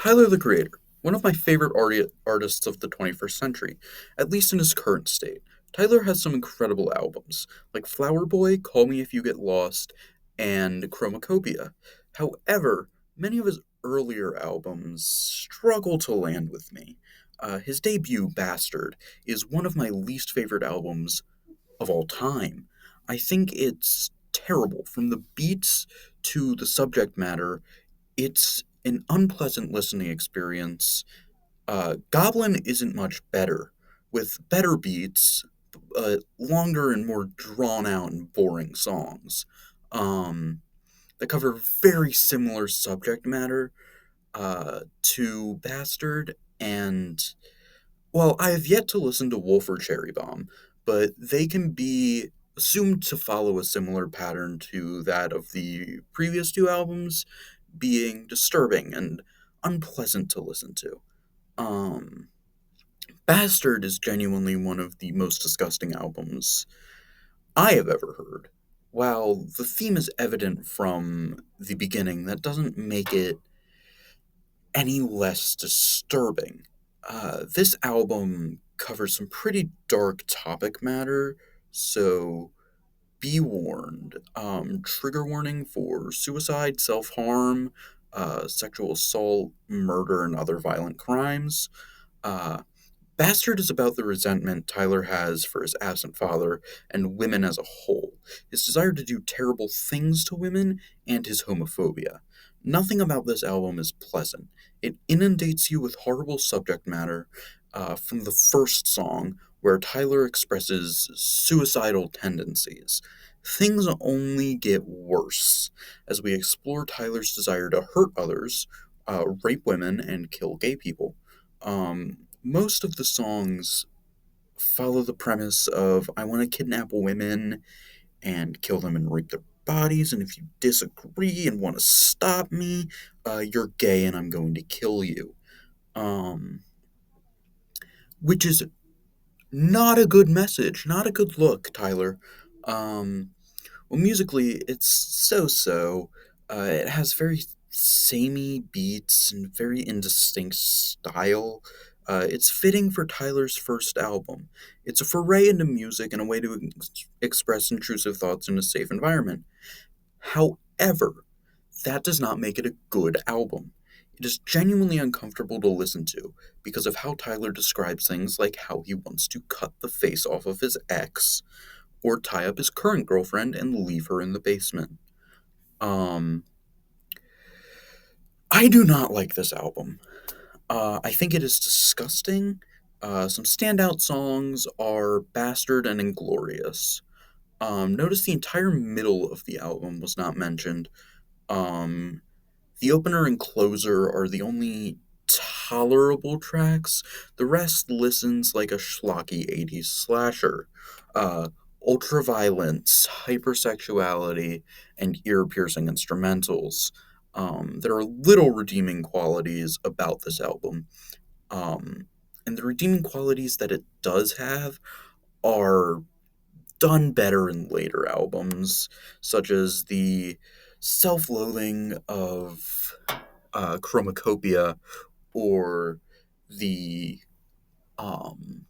Tyler the Creator, one of my favorite artists of the 21st century, at least in his current state. Tyler has some incredible albums, like Flower Boy, Call Me If You Get Lost, and Chromacopia. However, many of his earlier albums struggle to land with me. His debut, Bastard, is one of my least favorite albums of all time. I think it's terrible. From the beats to the subject matter, it's an unpleasant listening experience. Goblin isn't much better, with better beats, longer and more drawn out and boring songs um, that cover very similar subject matter to Bastard. And, well, I have yet to listen to Wolf or Cherry Bomb, but they can be assumed to follow a similar pattern to that of the previous two albums, being disturbing and unpleasant to listen to. Um, Bastard is genuinely one of the most disgusting albums I have ever heard. While the theme is evident from the beginning, that doesn't make it any less disturbing. This album covers some pretty dark topic matter, so be warned. Trigger warning for suicide, self harm, sexual assault, murder, and other violent crimes. Uh, Bastard is about the resentment Tyler has for his absent father and women as a whole, his desire to do terrible things to women, and his homophobia. Nothing about this album is pleasant. It inundates you with horrible subject matter from the first song, where Tyler expresses suicidal tendencies. Things only get worse as we explore Tyler's desire to hurt others, rape women, and kill gay people. Most of the songs follow the premise of I want to kidnap women and kill them and rape their bodies, and if you disagree and want to stop me, you're gay and I'm going to kill you. Um, which is not a good message, not a good look, Tyler. Um, well, musically, it's so so. It has very samey beats and very indistinct style. It's fitting for Tyler's first album. It's a foray into music and a way to express intrusive thoughts in a safe environment. However, that does not make it a good album. It is genuinely uncomfortable to listen to because of how Tyler describes things like how he wants to cut the face off of his ex or tie up his current girlfriend and leave her in the basement. Um, I do not like this album. I think it is disgusting. Some standout songs are Bastard and Inglorious. Notice the entire middle of the album was not mentioned. Um, the opener and closer are the only tolerable tracks. The rest listens like a schlocky 80s slasher. Uh, Ultraviolence, hypersexuality, and ear piercing instrumentals. There are little redeeming qualities about this album. Um, and the redeeming qualities that it does have are done better in later albums, such as the self loathing of Chromacopia or the um,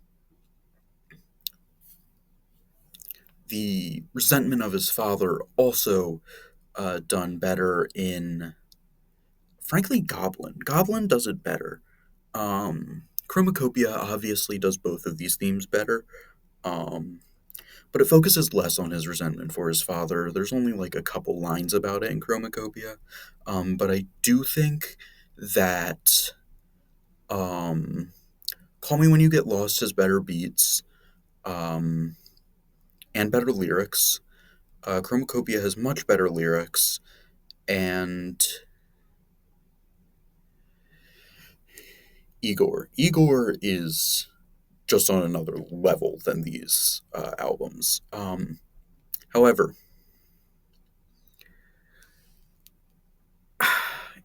the resentment of his father, also done better in, frankly, Goblin. Goblin does it better. Chromacopia obviously does both of these themes better, um, but it focuses less on his resentment for his father. There's only like a couple lines about it in Chromacopia, but I do think that um, Call Me When You Get Lost has better beats um, and better lyrics. Chromacopia has much better lyrics, and Igor is just on another level than these albums. However,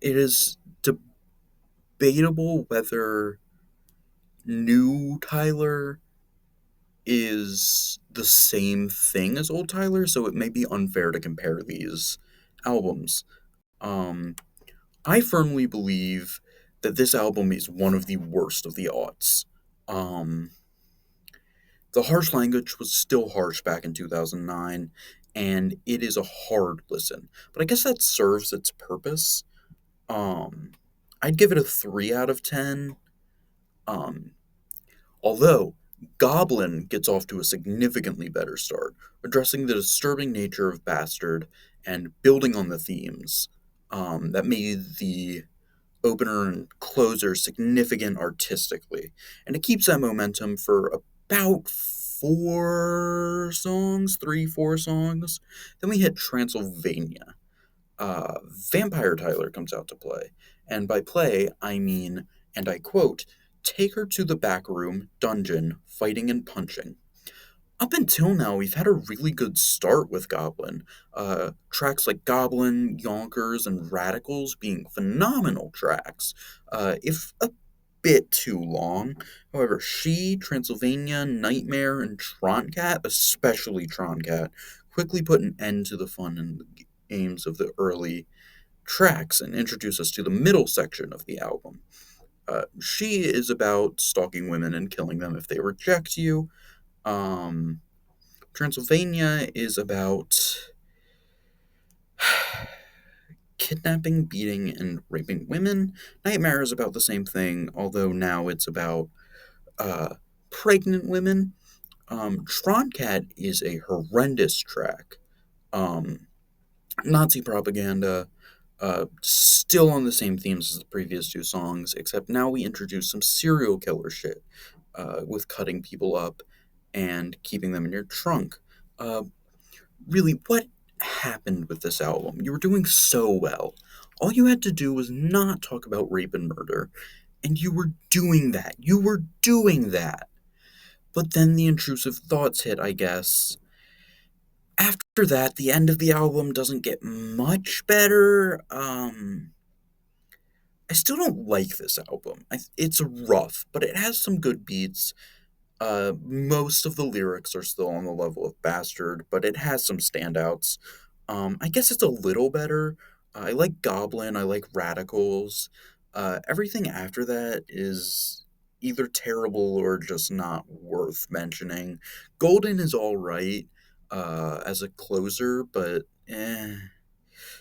it is debatable whether new Tyler is the same thing as old Tyler, so it may be unfair to compare these albums. Um, I firmly believe that this album is one of the worst of the aughts. Um, the harsh language was still harsh back in 2009, and it is a hard listen. But I guess that serves its purpose. Um, I'd give it a 3 out of 10. Um, Although, Goblin gets off to a significantly better start, addressing the disturbing nature of Bastard and building on the themes that made the opener and closer significant artistically. And it keeps that momentum for about 4 songs. Then we hit Transylvania. Vampire Tyler comes out to play. And by play, I mean, and I quote, take her to the back room, dungeon, fighting and punching. Up until now, we've had a really good start with Goblin. Tracks like Goblin, Yonkers, and Radicals being phenomenal tracks, if a bit too long. However, She, Transylvania, Nightmare, and Troncat, especially Troncat, quickly put an end to the fun and the games of the early tracks and introduce us to the middle section of the album. She is about stalking women and killing them if they reject you. Um, Transylvania is about kidnapping, beating, and raping women. Nightmare is about the same thing, although now it's about uh, pregnant women. Troncat is a horrendous track. Um, Nazi propaganda, still on the same themes as the previous two songs, except now we introduce some serial killer shit with cutting people up and keeping them in your trunk. Uh, Really, what happened with this album? You were doing so well. All you had to do was not talk about rape and murder, and you were doing that. You were doing that. But then the intrusive thoughts hit, I guess. After that, the end of the album doesn't get much better. I still don't like this album. It's rough, but it has some good beats. Most of the lyrics are still on the level of Bastard, but it has some standouts. I guess it's a little better. I like Goblin, I like Radicals. Everything after that is either terrible or just not worth mentioning. Golden is alright as a closer, but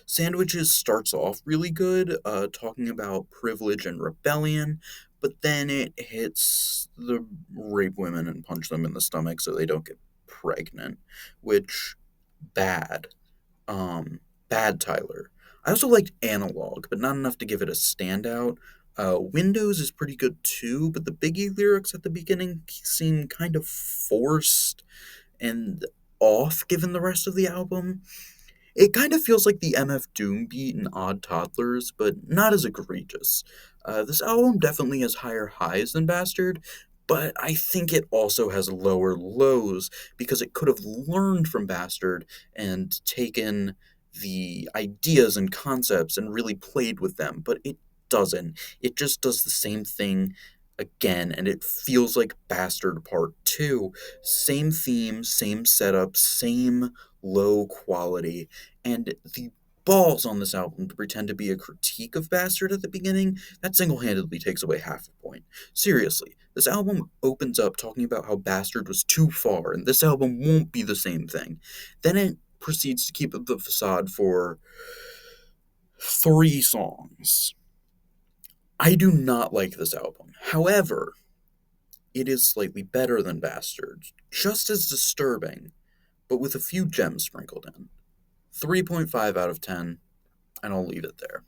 Sandwiches starts off really good, talking about privilege and rebellion, but then it hits the rape women and punch them in the stomach so they don't get pregnant, which bad. Bad Tyler. I also liked Analog, but not enough to give it a standout. Windows is pretty good too, but the Biggie lyrics at the beginning seem kind of forced and off given the rest of the album. It kind of feels like the MF Doom beat in Odd Toddlers, but not as egregious. This album definitely has higher highs than Bastard, but I think it also has lower lows because it could have learned from Bastard and taken the ideas and concepts and really played with them, but it doesn't. It just does the same thing again, and it feels like Bastard Part 2. Same theme, same setup, same low quality, and the balls on this album to pretend to be a critique of Bastard at the beginning, that single handedly takes away half a point. Seriously, this album opens up talking about how Bastard was too far, and this album won't be the same thing. Then it proceeds to keep up the facade for 3 songs. I do not like this album. However, it is slightly better than Bastard, just as disturbing, but with a few gems sprinkled in. 3.5 out of 10, and I'll leave it there.